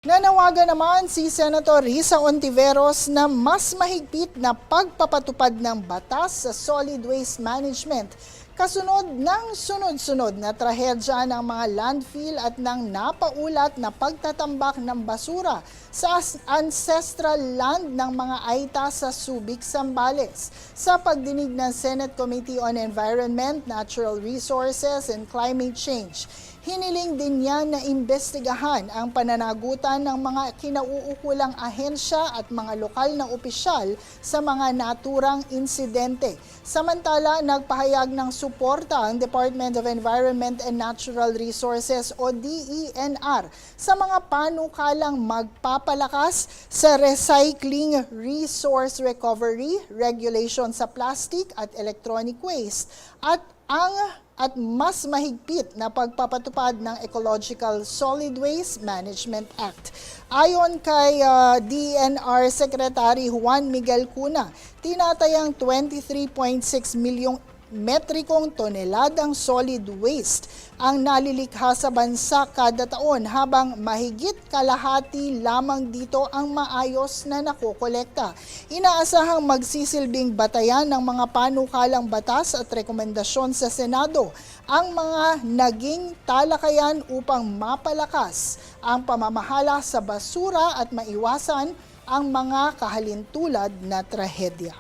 Nanawagan naman si Senator Risa Hontiveros na mas mahigpit na pagpapatupad ng batas sa solid waste management kasunod ng sunod-sunod na trahedya ng mga landfill at ng napaulat na pagtatambak ng basura sa ancestral land ng mga Aita sa Subic, Zambales. Sa pagdinig ng Senate Committee on Environment, Natural Resources and Climate Change, hiniling din niya na imbestigahan ang pananagutan ng mga kinauukulang ahensya at mga lokal na opisyal sa mga naturang insidente. Samantala, nagpahayag ng suporta ang Department of Environment and Natural Resources o DENR sa mga panukalang magpapalakas sa recycling, resource recovery, regulation sa plastic at electronic waste at mas mahigpit na pagpapatupad ng Ecological Solid Waste Management Act. Ayon kay DENR Secretary Juan Miguel Cuna, tinatayang 23.6 milyong metrikong toneladang solid waste ang nalilikha sa bansa kada taon habang mahigit kalahati lamang dito ang maayos na nakokolekta. Inaasahang magsisilbing batayan ng mga panukalang batas at rekomendasyon sa Senado ang mga naging talakayan upang mapalakas ang pamamahala sa basura at maiwasan ang mga kahalintulad na trahedya.